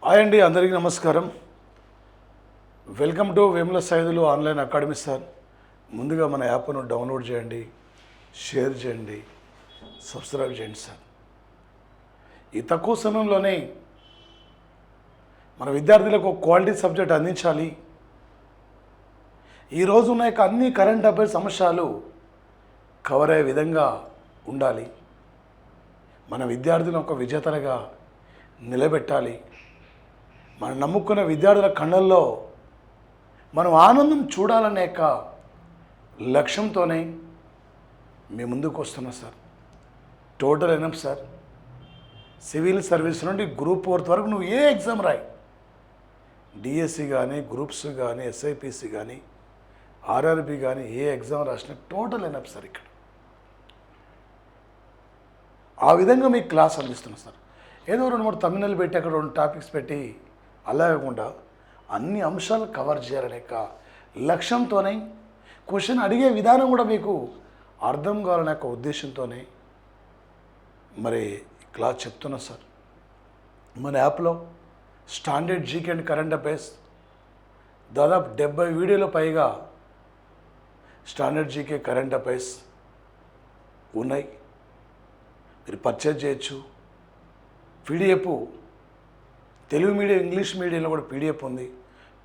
Hi అండి, అందరికీ నమస్కారం. Welcome to Vemula Saidulu online academy sir. ముందుగా మన యాప్ను డౌన్లోడ్ చేయండి, షేర్ చేయండి, సబ్స్క్రైబ్ చేయండి సార్. ఈ తక్కువ సమయంలోనే మన విద్యార్థులకు క్వాలిటీ సబ్జెక్ట్ అందించాలి. ఈరోజు ఉన్న అన్ని కరెంట్ అఫైర్స్ అంశాలు కవర్ అయ్యే విధంగా ఉండాలి. మన విద్యార్థులను ఒక విజేతలుగా నిలబెట్టాలి. మనం నమ్ముకున్న విద్యార్థుల కళ్ళల్లో మనం ఆనందం చూడాలనే లక్ష్యంతోనే మీ ముందుకు వస్తున్నాం sir. Total enough sir. Civil service నుండి గ్రూప్ 4 వరకు నువ్వు ఏ ఎగ్జామ్ రాయి, డిఎస్సి కానీ, గ్రూప్స్ కానీ, ఎస్ఐపిసి కానీ, ఆర్ఆర్బి కానీ, ఏ ఎగ్జామ్ రాసినా టోటల్ ఎనఫ్ సార్. ఇక్కడ ఆ విధంగా మీకు క్లాస్ అందిస్తున్నాం సార్. ఏదో 2-3 తమిళనాలు పెట్టి అక్కడ 2 టాపిక్స్ పెట్టి అలా కాకుండా అన్ని అంశాలు కవర్ చేయాలనే లక్ష్యంతోనే, క్వశ్చన్ అడిగే విధానం కూడా మీకు అర్థం కావాలనే ఉద్దేశంతోనే మరి క్లాస్ చెప్తున్నా సార్. మన యాప్లో standard GK and current affairs దాదాపు 70 వీడియోల పైగా స్టాండర్డ్ జీకే కరెంట్ అఫైర్స్ ఉన్నాయి. మీరు పర్చేజ్ చేయొచ్చు. పీడిఎఫ్ తెలుగు మీడియం, ఇంగ్లీష్ మీడియంలో కూడా పీడిఎఫ్ ఉంది.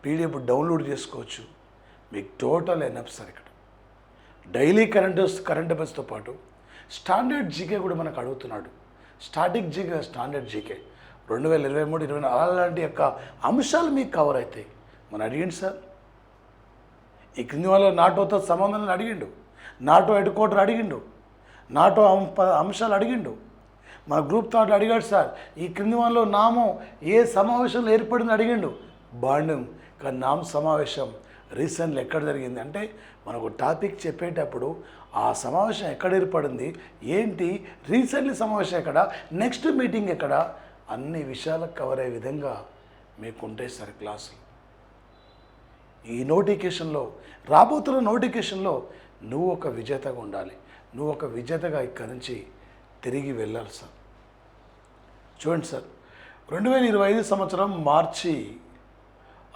పీడిఎఫ్ డౌన్లోడ్ చేసుకోవచ్చు. మీకు టోటల్ ఎనఫ్ సార్. ఇక్కడ డైలీ కరెంట్ అఫైర్స్తో పాటు స్టాండర్డ్ జీకే కూడా మనకు అడుగుతున్నాడు. స్టాటిక్ జీకే, స్టాండర్డ్ జీకే 2023-24 అలాంటి అంశాలు మీకు కవర్ అవుతాయి. మనం అడిగిండు సార్. ఈ క్రింది వాళ్ళ నాటోతో సంబంధం అడిగిండు, నాటో హెడ్ క్వార్టర్ అడిగిండు, నాటో అంశాలు అడిగిండు. మన గ్రూప్ థాట్లో అడిగాడు సార్. ఈ క్రింది వాళ్ళలో నామం ఏ సమావేశంలో ఏర్పడింది అడిగిండు. బాండింగ్ కానీ నామ సమావేశం రీసెంట్లీ ఎక్కడ జరిగింది అంటే మనకు టాపిక్ చెప్పేటప్పుడు ఆ సమావేశం ఎక్కడ ఏర్పడింది, ఏంటి, రీసెంట్లీ సమావేశం ఎక్కడ, నెక్స్ట్ మీటింగ్ ఎక్కడ, అన్ని విషయాలకు కవర్ అయ్యే విధంగా మీకు ఉంటాయి సార్ క్లాసులు. ఈ నోటిఫికేషన్లో, రాబోతున్న నోటిఫికేషన్లో నువ్వు ఒక విజేతగా ఉండాలి. నువ్వు ఒక విజేతగా ఇక్కడి నుంచి తిరిగి వెళ్ళాలి సార్. చూడండి సార్, 2025 సంవత్సరం మార్చి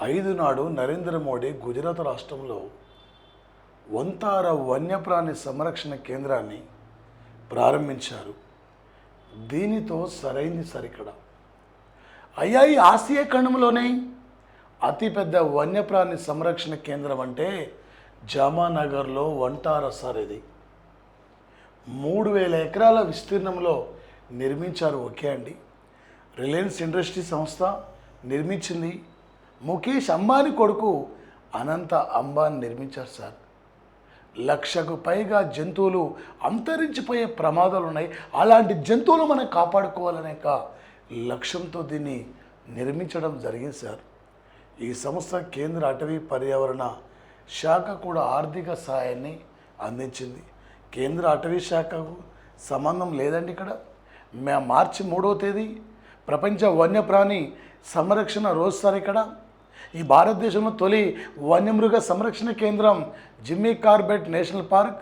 5 నాడు నరేంద్ర మోడీ గుజరాత్ రాష్ట్రంలో వంతార వన్యప్రాణి సంరక్షణ కేంద్రాన్ని ప్రారంభించారు. దీనితో సరైంది సార్. ఇక్కడ ఈ ఆసియా ఖండంలోనే అతిపెద్ద వన్యప్రాణి సంరక్షణ కేంద్రం అంటే జామానగర్లో వంటార సార్. ఇది 3000 ఎకరాల విస్తీర్ణంలో నిర్మించారు. ఓకే అండి. రిలయన్స్ ఇండస్ట్రీ సంస్థ నిర్మించింది. ముఖేష్ అంబానీ కొడుకు అనంత అంబానీ నిర్మించారు సార్. 1,00,000కు పైగా జంతువులు అంతరించిపోయే ప్రమాదాలు ఉన్నాయి. అలాంటి జంతువులు మనం కాపాడుకోవాలనే లక్ష్యంతో దీన్ని నిర్మించడం జరిగింది సార్. ఈ సంస్థ కేంద్ర అటవీ పర్యావరణ శాఖ కూడా ఆర్థిక సహాయాన్ని అందించింది. కేంద్ర అటవీ శాఖకు సంబంధం లేదండి. ఇక్కడ మార్చి 3వ తేదీ ప్రపంచ వన్యప్రాణి సంరక్షణ రోజు సార్. ఇక్కడ ఈ భారతదేశంలో తొలి వన్యమృగ సంరక్షణ కేంద్రం జిమ్మీ కార్బెట్ నేషనల్ పార్క్.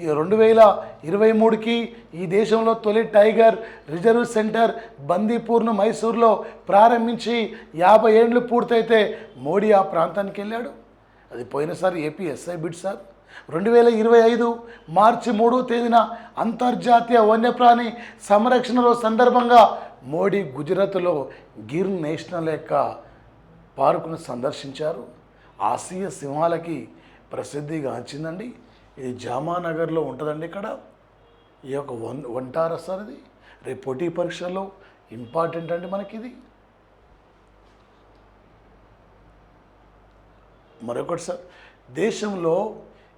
ఈ 2023కి ఈ దేశంలో తొలి టైగర్ రిజర్వ్ సెంటర్ బందీపూర్ను మైసూర్లో ప్రారంభించి 50 ఏళ్ళు పూర్తయితే మోడీ ఆ ప్రాంతానికి వెళ్ళాడు. అది పోయినసారి ఏపీ ఎస్ఐ బిడ్ సార్. 2025 మార్చి 3వ తేదీన అంతర్జాతీయ వన్యప్రాణి సంరక్షణ రోజు సందర్భంగా మోడీ గుజరాత్లో గిర్ నేషనల్ పార్కును సందర్శించారు. ఆసియా సింహాలకి ప్రసిద్ధిగాంచిందండి. ఇది జామానగర్లో ఉంటుందండి. ఇక్కడ ఈ యొక్క వంటార సార్. ఇది రేపు పోటీ పరీక్షల్లో ఇంపార్టెంట్ అండి మనకి. ఇది మరొకటి సార్, దేశంలో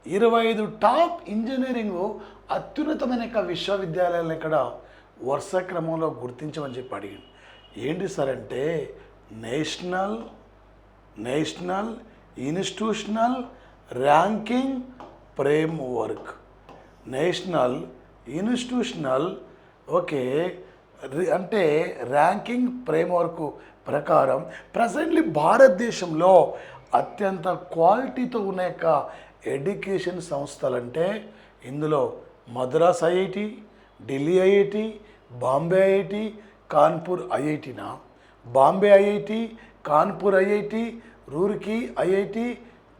25 టాప్ ఇంజనీరింగ్ అత్యున్నతమైన విశ్వవిద్యాలయాలను ఇక్కడ వరుస క్రమంలో గుర్తించమని చెప్పి అడిగింది. ఏంటి సార్ అంటే national institutional ranking framework. National institutional అంటే ర్యాంకింగ్ ఫ్రేమ్వర్క్ ప్రకారం ప్రజెంట్లీ భారతదేశంలో అత్యంత క్వాలిటీతో ఉన్న ఎడ్యుకేషన్ సంస్థలంటే ఇందులో Madras IIT, Delhi IIT, Bombay IIT, Kanpur ఐఐటినా Bombay IIT, Kanpur IIT, Roorkee IIT,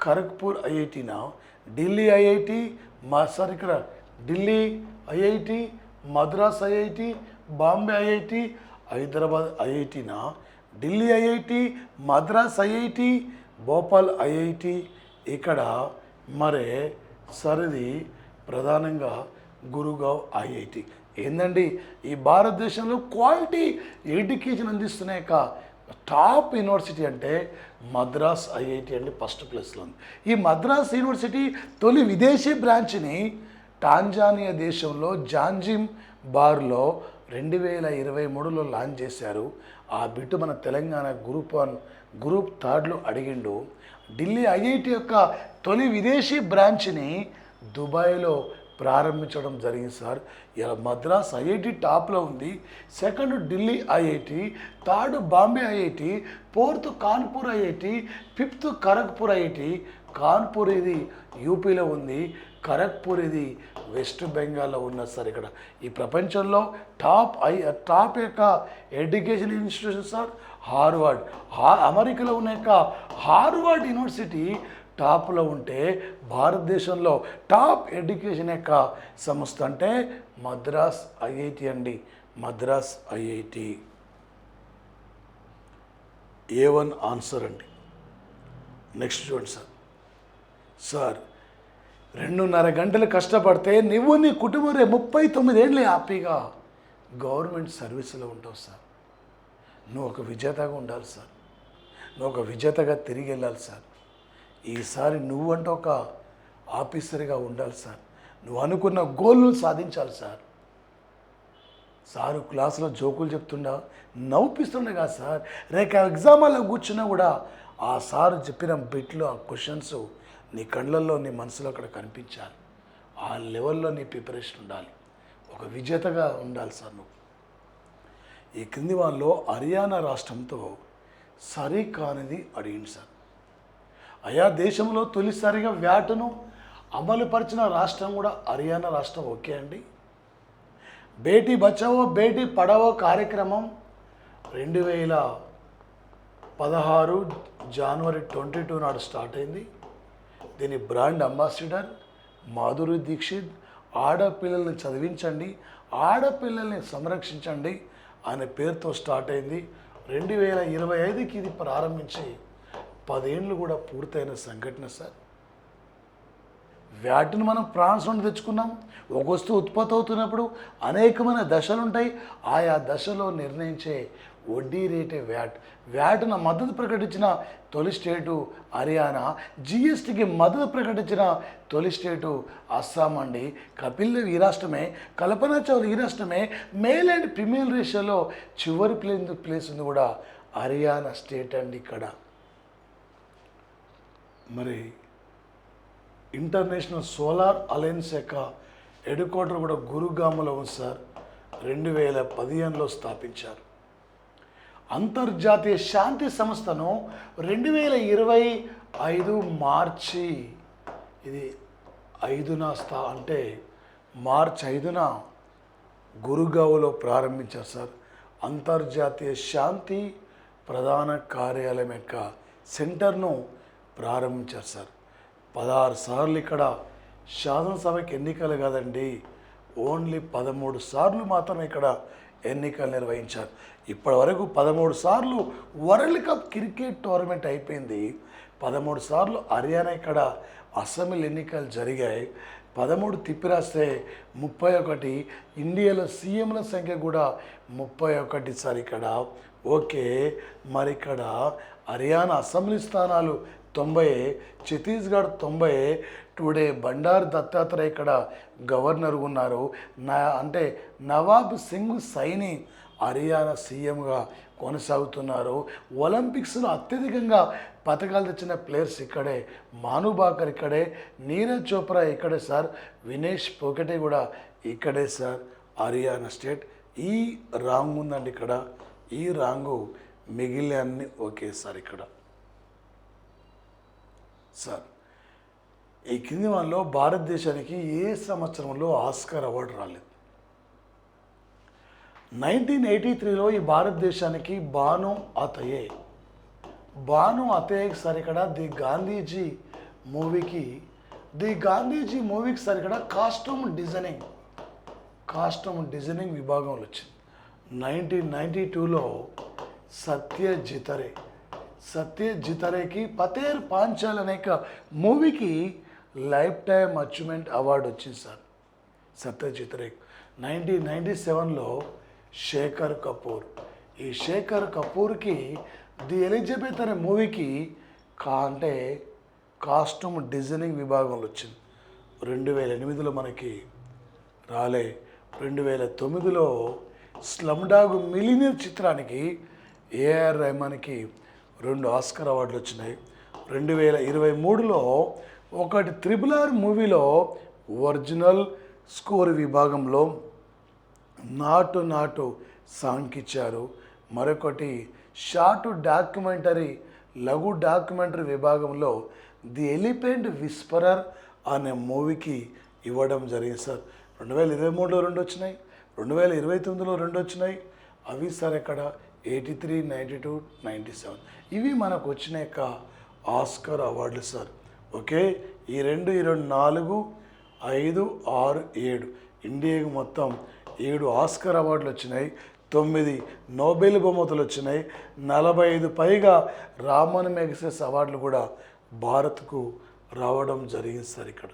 Kharagpur IIT నా, ఢిల్లీ ఐఐటి, సార్ ఇక్కడ Delhi IIT, Madras IIT, Bombay IIT, Hyderabad ఐఐటినా, Delhi IIT, Madras IIT, Bhopal IIT, ఇక్కడ మరే సరిది ప్రధానంగా గురుగావ్ ఐఐటి. ఏందండి ఈ భారతదేశంలో క్వాలిటీ ఎడ్యుకేషన్ అందిస్తున్న యొక్క టాప్ యూనివర్సిటీ అంటే మద్రాస్ ఐఐటి అండి ఫస్ట్ ప్లేస్లో ఉంది. ఈ మద్రాస్ యూనివర్సిటీ తొలి విదేశీ బ్రాంచ్ని టాంజానియా దేశంలో జాంజిమ్ బార్లో 2023లో లాంచ్ చేశారు. ఆ బిట్టు మన తెలంగాణ గ్రూప్ థర్డ్లో అడిగిండు. ఢిల్లీ ఐఐటి యొక్క తొలి విదేశీ బ్రాంచ్ని దుబాయ్లో ప్రారంభించడం జరిగింది సార్. ఇలా మద్రాస్ ఐఐటి టాప్లో ఉంది, second Delhi IIT, third Bombay IIT, fourth Kanpur IIT, fifth Kharagpur IIT. Kanpur ఇది యూపీలో ఉంది, ఖరగ్పూర్ ఇది వెస్ట్ బెంగాల్లో ఉన్నది సార్. ఇక్కడ ఈ ప్రపంచంలో టాప్ యొక్క ఎడ్యుకేషన్ ఇన్స్టిట్యూషన్ సార్ హార్వర్డ్. అమెరికాలో ఉన్న యొక్క హార్వర్డ్ యూనివర్సిటీ టాప్లో ఉంటే భారతదేశంలో టాప్ ఎడ్యుకేషన్ యొక్క సంస్థ అంటే మద్రాస్ ఐఐటి అండి, మద్రాస్ ఐఐటి. A1 ఆన్సర్ అండి. నెక్స్ట్ చూడండి సార్. సార్ 2.5 గంటలు కష్టపడితే నువ్వు నీ కుటుంబం 39 ఏళ్ళు హ్యాపీగా గవర్నమెంట్ సర్వీసులో ఉంటావు సార్. నువ్వు ఒక విజేతగా ఉండాలి సార్, నువ్వు ఒక విజేతగా తిరిగి వెళ్ళాలి సార్. ఈసారి నువ్వంటే ఒక ఆఫీసర్గా ఉండాలి సార్. నువ్వు అనుకున్న గోల్ను సాధించాలి సార్. సారు క్లాసులో జోకులు చెప్తుండా నవ్వుపిస్తుండే కదా సార్. రేపు ఎగ్జామ్లో కూర్చున్నా కూడా ఆ సారు చెప్పిన బిట్లు, ఆ క్వశ్చన్స్ నీ కళ్ళల్లో నీ మనసులో అక్కడ కనిపించాలి. ఆ లెవెల్లో నీ ప్రిపరేషన్ ఉండాలి, ఒక విజేతగా ఉండాలి సార్ నువ్వు. ఈ క్రింది వాళ్ళలో హర్యానా రాష్ట్రంతో సరికానిది అడిగింది సార్. ఆయా దేశంలో తొలిసారిగా వ్యాటును అమలుపరిచిన రాష్ట్రం కూడా హర్యానా రాష్ట్రం. ఓకే అండి. బేటీ బచావో బేటీ పడావో కార్యక్రమం 2016 జనవరి 22 నాడు స్టార్ట్ అయింది. దీని బ్రాండ్ అంబాసిడర్ మాధురి దీక్షిత్. ఆడపిల్లల్ని చదివించండి, ఆడపిల్లల్ని సంరక్షించండి అనే పేరుతో స్టార్ట్ అయింది. 2025కి ఇది ప్రారంభించి 10 ఏళ్ళు కూడా పూర్తయిన సంఘటన సార్. వ్యాట్ని మనం ఫ్రాన్స్ నుండి తెచ్చుకున్నాం. ఒక వస్తువు ఉత్పత్తి అవుతున్నప్పుడు అనేకమైన దశలు ఉంటాయి. ఆయా దశలో నిర్ణయించే వడ్డీ రేటే వ్యాట్. వ్యాట్ను మద్దతు ప్రకటించిన తొలి స్టేటు హర్యానా. జిఎస్టీకి మద్దతు ప్రకటించిన తొలి స్టేటు అస్సాం అండి. కపిల్ దేవ్ ఈ రాష్ట్రమే, కల్పనా చౌదరి ఈ రాష్ట్రమే. మేల్ అండ్ ఫిమేల్ రేషియోలో చివరి ప్లేస్ ఉంది కూడా హర్యానా స్టేట్ అండి. ఇక్కడ మరి ఇంటర్నేషనల్ సోలార్ అలయన్స్ యొక్క హెడ్ క్వార్టర్ కూడా గురుగాములో ఉంది సార్. 2015లో స్థాపించారు. అంతర్జాతీయ శాంతి సంస్థను 2025 మార్చి ఇది 5న అంటే మార్చి 5న గురుగావ్లో ప్రారంభించారు సార్. అంతర్జాతీయ శాంతి ప్రధాన కార్యాలయం యొక్క సెంటర్ను ప్రారంభించారు సార్. 16 సార్లు ఇక్కడ శాసనసభకి ఎన్నికలు కాదండి, ఓన్లీ 13 సార్లు మాత్రమే ఇక్కడ ఎన్నికలు నిర్వహించారు. ఇప్పటి వరకు 13 సార్లు వరల్డ్ కప్ క్రికెట్ టోర్నమెంట్ అయిపోయింది. 13 సార్లు హర్యానా ఇక్కడ అసెంబ్లీ ఎన్నికలు జరిగాయి. 13 తిప్పిరాస్తే 31. ఇండియాలో సీఎంల సంఖ్య కూడా 31 సార్ ఇక్కడ. ఓకే, మరి ఇక్కడ హర్యానా అసెంబ్లీ స్థానాలు 90, ఛత్తీస్గఢ్ 90. టుడే బండారు దత్తాత్రేయ ఇక్కడ గవర్నర్ ఉన్నారు. అంటే నవాబ్ సింగ్ సైని హర్యానా సీఎంగా కొనసాగుతున్నారు. ఒలింపిక్స్లో అత్యధికంగా పథకాలు తెచ్చిన ప్లేయర్స్ ఇక్కడే. మాను భాకర్ ఇక్కడే, నీరజ్ చోప్రా ఇక్కడే సార్, వినేష్ పోకెటే కూడా ఇక్కడే సార్. హర్యానా స్టేట్ ఈ రాంగ్ ఉందండి ఇక్కడ, ఈ రాంగు మిగిలిన అన్ని ఓకే సార్. ఇక్కడ సార్ ఈ కింది వాళ్ళలో భారతదేశానికి ఏ సంవత్సరంలో ఆస్కార్ అవార్డు రాలేదు? 1983లో ఈ భారతదేశానికి భాను అతయ్యకి సరికడా ది గాంధీజీ మూవీకి సరికడా కాస్ట్యూమ్ డిజైనింగ్ విభాగంలో వచ్చింది. 1992లో సత్యజితరేకి పతేర్ పాంచాల్ అనే మూవీకి లైఫ్ టైమ్ అచీవ్మెంట్ అవార్డు వచ్చింది సార్ సత్యజితరేకి. 1997లో శేఖర్ కపూర్కి ది ఎలిజబెత్ అనే మూవీకి కాస్ట్యూమ్ డిజైనింగ్ విభాగంలో వచ్చింది. 2008లో మనకి రాలే. 2009లో స్లమ్ డాగ్ మిలియనీర్ చిత్రానికి ఏఆర్ రెహమాన్కి 2 ఆస్కార్ అవార్డులు వచ్చినాయి. 2023లో ఒకటి RRR మూవీలో ఒరిజినల్ స్కోర్ విభాగంలో నాటు సాంగ్ ఇచ్చారు. మరొకటి లఘు డాక్యుమెంటరీ విభాగంలో ది ఎలిఫెంట్ విస్పరర్ అనే మూవీకి ఇవ్వడం జరిగింది సార్. 2023లో 2 వచ్చినాయి, 2029లో 2 వచ్చినాయి. అవి సార్ ఎక్కడ 83, 92, 97 ఇవి మనకు వచ్చిన ఆస్కార్ అవార్డులు సార్. ఓకే, ఈ 2, 4, 5, 6, 7 ఇండియాకు మొత్తం 7 ఆస్కార్ అవార్డులు వచ్చినాయి, 9 నోబెల్ బహుమతులు వచ్చినాయి, 45 పైగా రామన్ మెగసెస్ అవార్డులు కూడా భారత్కు రావడం జరిగింది సార్. ఇక్కడ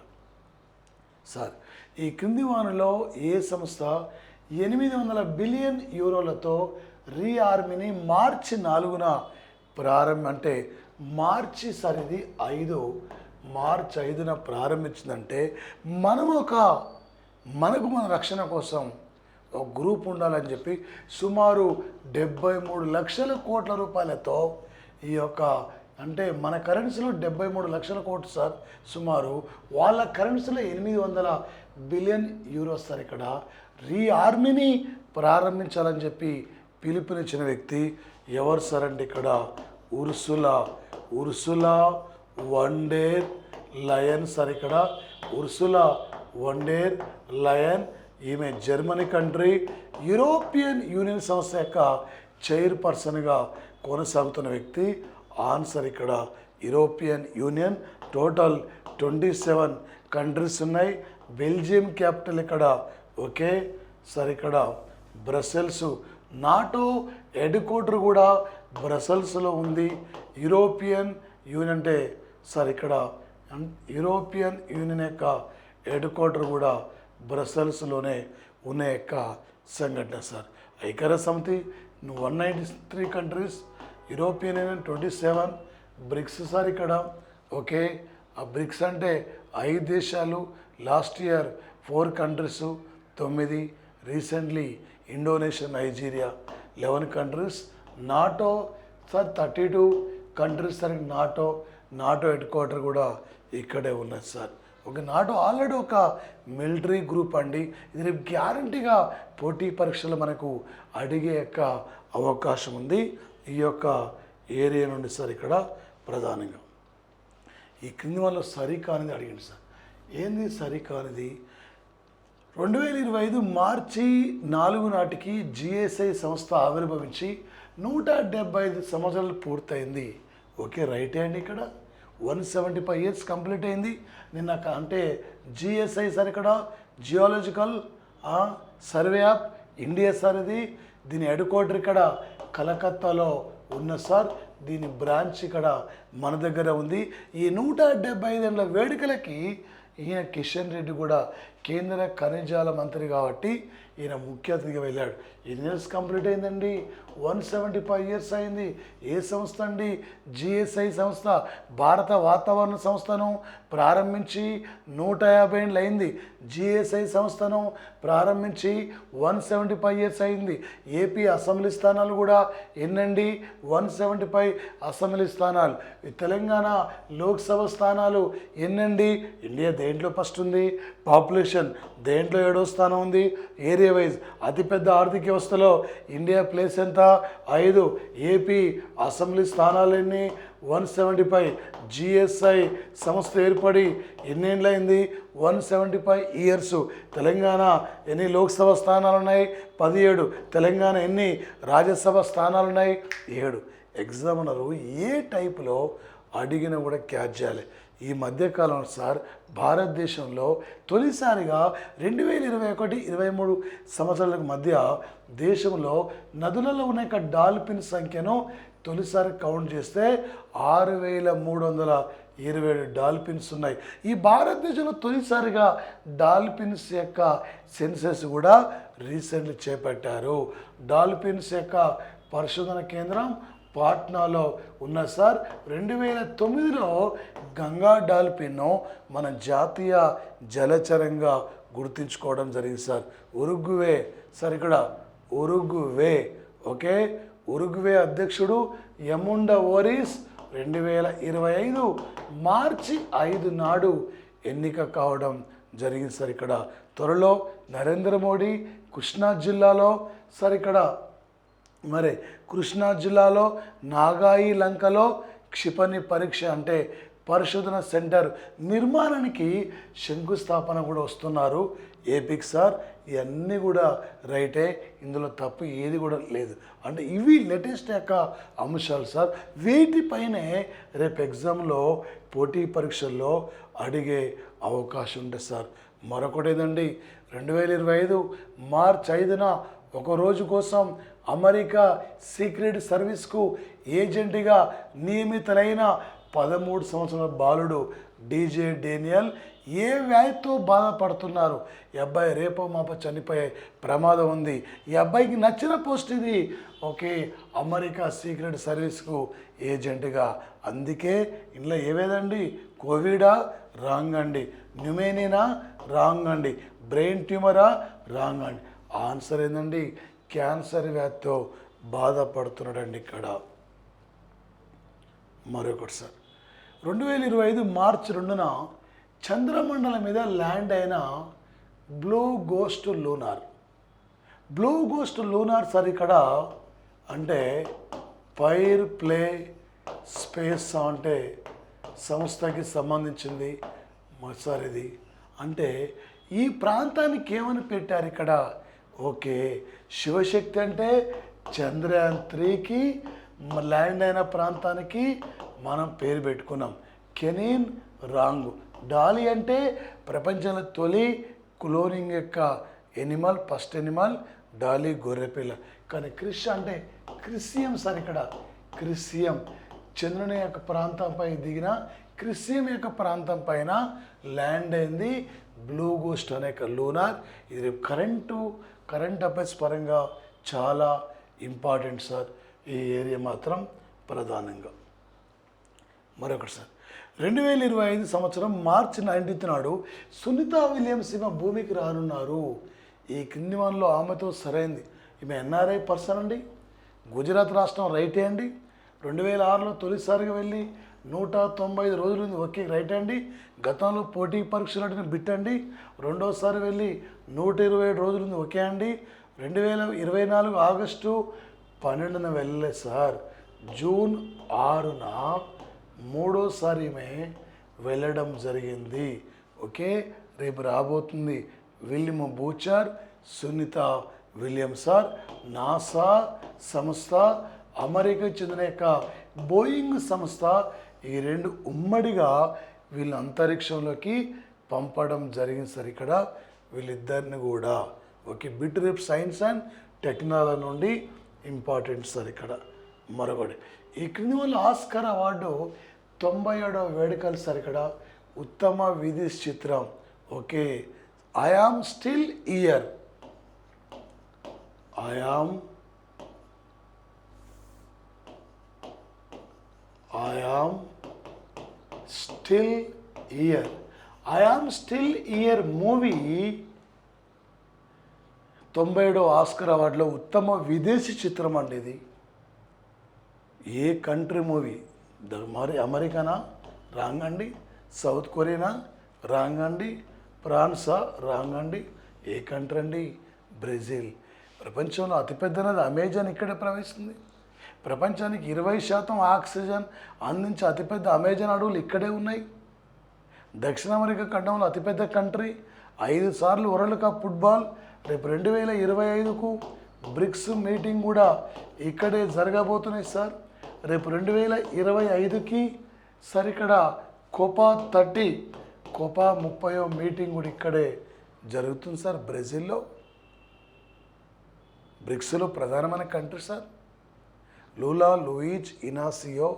సార్ ఈ క్రింది వానలో ఏ సంస్థ 800 బిలియన్ యూరోలతో రీఆర్మీని మార్చి 4న మార్చి 5న ప్రారంభించిందంటే మనకు మన రక్షణ కోసం ఒక గ్రూప్ ఉండాలని చెప్పి సుమారు 73 లక్షల కోట్ల రూపాయలతో ఈ యొక్క మన కరెన్సీలో 73 లక్షల కోట్లు సార్ సుమారు, వాళ్ళ కరెన్సీలో 800 బిలియన్ యూరోస్ సార్. ఇక్కడ రీఆర్మీని ప్రారంభించాలని చెప్పి పిలుపునిచ్చిన వ్యక్తి ఎవరు సార్ అంటే ఇక్కడ Ursula von der Leyen sir. ఇక్కడ ఉర్సులా వన్ డెర్ లయన్, ఈమె జర్మనీ కంట్రీ యూరోపియన్ యూనియన్ సంస్థ యొక్క చైర్పర్సన్గా కొనసాగుతున్న వ్యక్తి. ఆన్సర్ ఇక్కడ యూరోపియన్ యూనియన్ టోటల్ 27 కంట్రీస్ ఉన్నాయి. బెల్జియం క్యాపిటల్ ఇక్కడ. ఓకే సార్, ఇక్కడ బ్రసెల్స్. నాటో హెడ్ క్వార్టర్ కూడా బ్రసెల్స్లో ఉంది. యూరోపియన్ యూనియన్ అంటే సార్ ఇక్కడ యూరోపియన్ యూనియన్ యొక్క హెడ్ క్వార్టర్ కూడా బ్రసెల్స్లోనే ఉన్న యొక్క సంఘటన సార్. ఐక్యరాజ్య సమితి 193 countries, European Union 27, BRICS sir ఇక్కడ. ఓకే, ఆ బ్రిక్స్ అంటే 5 దేశాలు. Last year 4 countries 9, recently Indonesia, Nigeria 11 countries. NATO sir 32 countries sir. NATO head quarter కూడా ఇక్కడే ఉన్నది సార్. ఒక నాటో ఆల్రెడీ ఒక మిలిటరీ గ్రూప్ అండి. ఇది రేపు గ్యారంటీగా పోటీ పరీక్షలు మనకు అడిగే యొక్క అవకాశం ఉంది ఈ యొక్క ఏరియా నుండి సార్. ఇక్కడ ప్రధానంగా ఈ క్రింది వల్ల సరికానిది అడిగింది సార్. ఏంది సరికానిది? 2025 మార్చి 4 నాటికి జిఎస్ఐ సంస్థ ఆవిర్భవించి 175 సంవత్సరాలు పూర్తయింది. ఓకే, రైట్ అండి. ఇక్కడ 175 ఇయర్స్ కంప్లీట్ అయింది నిన్న. అంటే జిఎస్ఐ సార్ ఇక్కడ geological survey of India sir. దీని హెడ్ క్వార్టర్ ఇక్కడ కలకత్తాలో ఉన్న సార్. దీని బ్రాంచ్ ఇక్కడ మన దగ్గర ఉంది. ఈ 175 ఏళ్ళ వేడుకలకి ఈయన కిషన్ రెడ్డి కూడా కేంద్ర ఖనిజాల మంత్రి కాబట్టి ఈయన ముఖ్య అతిథిగా వెళ్ళాడు. ఎన్ని ఇయర్స్ కంప్లీట్ అయిందండి? 175 ఇయర్స్ అయింది. ఏ సంస్థ అండి? జిఎస్ఐ సంస్థ. భారత వాతావరణ సంస్థను ప్రారంభించి 150 ఏళ్ళు అయింది. జిఎస్ఐ సంస్థను ప్రారంభించి 175 ఇయర్స్ అయింది. ఏపీ అసెంబ్లీ స్థానాలు కూడా ఎన్నండి? 175 అసెంబ్లీ స్థానాలు. తెలంగాణ లోక్సభ స్థానాలు ఎన్నండి? ఇండియా దేంట్లో ఫస్ట్ ఉంది? పాపులేషన్ దేంట్లో 7వ స్థానం ఉంది? ఏరియా వైజ్ అతిపెద్ద ఆర్థిక వ్యవస్థలో ఇండియా ప్లేస్ ఎంత? 5. ఏపీ అసెంబ్లీ స్థానాలు ఎన్ని? 175. జిఎస్ఐ సంస్థ ఏర్పడి ఎన్నేళ్ళైంది? 175 ఇయర్స్. తెలంగాణ ఎన్ని లోక్సభ స్థానాలు ఉన్నాయి? 17. తెలంగాణ ఎన్ని రాజ్యసభ స్థానాలు ఉన్నాయి? 7. ఎగ్జామినరు ఏ టైపులో అడిగినా కూడా క్యాచ్ చేయాలి. ఈ మధ్యకాలంలో సార్ భారతదేశంలో తొలిసారిగా 2021-23 సంవత్సరాల మధ్య దేశంలో నదులలో ఉన్న డాల్ఫిన్ సంఖ్యను తొలిసారి కౌంట్ చేస్తే 6,327 డాల్ఫిన్స్ ఉన్నాయి. ఈ భారతదేశంలో తొలిసారిగా డాల్ఫిన్స్ యొక్క సెన్సెస్ కూడా రీసెంట్లీ చేపట్టారు. డాల్ఫిన్స్ యొక్క పరిశోధన కేంద్రం పాట్నాలో ఉన్న సార్. 2009లో గంగా డాల్ఫిన్ను మన జాతీయ జలచరంగా గుర్తించుకోవడం జరిగింది సార్. ఉరుగ్వే సార్, ఇక్కడ ఉరుగ్వే. ఓకే, ఉరుగ్వే అధ్యక్షుడు యముండ ఓరిస్ 2025 మార్చి 5 నాడు ఎన్నిక కావడం జరిగింది సార్. ఇక్కడ త్వరలో నరేంద్ర మోడీ కృష్ణా జిల్లాలో సార్, ఇక్కడ మరి కృష్ణా జిల్లాలో నాగాయి లంకలో క్షిపణి పరీక్ష అంటే పరిశోధన సెంటర్ నిర్మాణానికి శంకుస్థాపన కూడా వస్తున్నారు ఏపీకి సార్. ఇవన్నీ కూడా రైటే, ఇందులో తప్పు ఏది కూడా లేదు. అంటే ఇవి లేటెస్ట్ యొక్క అంశాలు సార్. వీటిపైనే రేపు ఎగ్జామ్లో పోటీ పరీక్షల్లో అడిగే అవకాశం ఉంటుంది సార్. మరొకటి ఏదండి, 2025 మార్చి 5న ఒకరోజు కోసం అమెరికా సీక్రెట్ సర్వీస్కు ఏజెంట్గా నియమితులైన 13 సంవత్సరాల బాలుడు డీజే డేనియల్ ఏ వ్యాధితో బాధపడుతున్నారు? ఈ అబ్బాయి రేపో మాపో చనిపోయే ప్రమాదం ఉంది. ఈ అబ్బాయికి నచ్చిన పోస్ట్ ఇది. ఓకే, అమెరికా సీక్రెట్ సర్వీస్కు ఏజెంట్గా. అందుకే ఇందులో ఏవేదండి, కోవిడా రాంగ్ అండి, న్యూమేనియా రాంగ్ అండి, బ్రెయిన్ ట్యూమరా రాంగ్ అండి. ఆన్సర్ ఏంటండి, క్యాన్సర్ వ్యాధితో బాధపడుతున్నాడండి ఇక్కడ. మరొకటి సార్, 2025 మార్చి 2న చంద్రమండలం మీద ల్యాండ్ అయిన blue ghost lunar. Blue ghost lunar sir ఇక్కడ అంటే ఫైర్ ప్లే స్పేస్ అంటే సంస్థకి సంబంధించింది సార్. ఇది అంటే ఈ ప్రాంతానికి ఏమని పెట్టారు ఇక్కడ? ఓకే, శివశక్తి అంటే చంద్రయాన్ 3కి ల్యాండ్ అయిన ప్రాంతానికి మనం పేరు పెట్టుకున్నాం. Kenin wrong. డాలీ అంటే ప్రపంచంలో తొలి క్లోనింగ్ యొక్క ఎనిమల్, ఫస్ట్ ఎనిమల్ డాలీ గొర్రెపిల్ల. కానీ క్రిష్ అంటే క్రిసియం సార్. ఇక్కడ క్రిసియం చంద్రుని యొక్క ప్రాంతంపై దిగిన క్రిసియం యొక్క ప్రాంతం పైన ల్యాండ్ అయింది బ్లూ గోస్ట్ అనే లూనార్. ఇది కరెంట్ అఫైర్స్ పరంగా చాలా ఇంపార్టెంట్ సార్. ఈ ఏరియా మాత్రం ప్రధానంగా. మరొకటి సార్, 2025 సంవత్సరం మార్చి 19 నాడు సునీతా విలియమ్స్ ఈమె భూమికి రానున్నారు. ఈ కింది వన్లో ఆమెతో సరైంది. ఈమె ఎన్ఆర్ఐ పర్సన్ అండి, గుజరాత్ రాష్ట్రం రైటే అండి. 2006లో తొలిసారిగా వెళ్ళి 195 రోజులు ఒకే రైట్ అండి. గతంలో పోటీ పరీక్షలు బిట్ అండి. రెండోసారి వెళ్ళి 127 రోజులు ఒకే అండి. 2024 ఆగస్టు 12న వెళ్ళలే సార్. జూన్ 6న మూడోసారి ఈమె వెళ్ళడం జరిగింది. ఓకే, రేపు రాబోతుంది William Butcher, Sunita Williams sir. NASA సంస్థ, అమెరికా చెందిన యొక్క బోయింగ్ సంస్థ, ఈ రెండు ఉమ్మడిగా వీళ్ళు అంతరిక్షంలోకి పంపడం జరిగింది సార్. ఇక్కడ వీళ్ళిద్దరిని కూడా ఓకే, బిట్ రేపు సైన్స్ అండ్ టెక్నాలజీ నుండి ఇంపార్టెంట్ సార్. ఇక్కడ మరొకటి, ఈ క్రింది వల్ల ఆస్కార్ అవార్డు 97వ వేడుకలు సార్. ఇక్కడ ఉత్తమ విదేశీ చిత్రం. Okay, I am still here. I am still here. I am still here movie 97వ ఆస్కార్ అవార్డులో ఉత్తమ విదేశీ చిత్రం అండి. ఇది ఏ కంట్రీ మూవీ? మరి అమెరికానా? రాంగ్ అండి. సౌత్ కొరియానా? రాంగ్ అండి. ఫ్రాన్సా? రాంగ్ అండి. ఏ కంట్రీ అండి? బ్రెజిల్. ప్రపంచంలో అతిపెద్ద నది అమెజాన్ ఇక్కడే ప్రవహిస్తుంది. ప్రపంచానికి 20% ఆక్సిజన్ అందించే అతిపెద్ద అమెజాన్ అడవులు ఇక్కడే ఉన్నాయి. దక్షిణ అమెరికా ఖండంలో అతిపెద్ద కంట్రీ, 5 సార్లు వరల్డ్ కప్ ఫుట్బాల్. రేపు 2025కు బ్రిక్స్ మీటింగ్ కూడా ఇక్కడే జరగబోతున్నాయి సార్. రేపు 2025కి సార్ ఇక్కడ కోపా 30 మీటింగ్ కూడా ఇక్కడే జరుగుతుంది సార్, బ్రెజిల్లో. బ్రిక్స్లో ప్రధానమైన country sir. Lula Luiz Inacio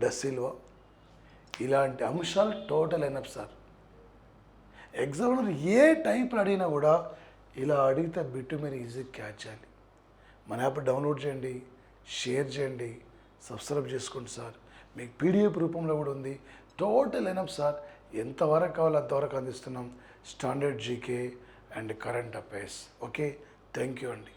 da Silva. ఇలాంటి అంశాలు టోటల్ ఎనఫ్ సార్. ఎగ్జామ్లో ఏ టైప్లో అడిగినా కూడా ఇలా అడిగితే బిట్టు మీరు ఈజీగా క్యాచ్ చేయాలి. మన యాప్ డౌన్లోడ్ చేయండి, షేర్ చేయండి, సబ్స్క్రైబ్ చేసుకోండి సార్. మీకు పీడిఎఫ్ రూపంలో కూడా ఉంది. Total enough sir. ఎంతవరకు కావాలో అంతవరకు అందిస్తున్నాం. Standard GK and current affairs. Okay, thank you అండి.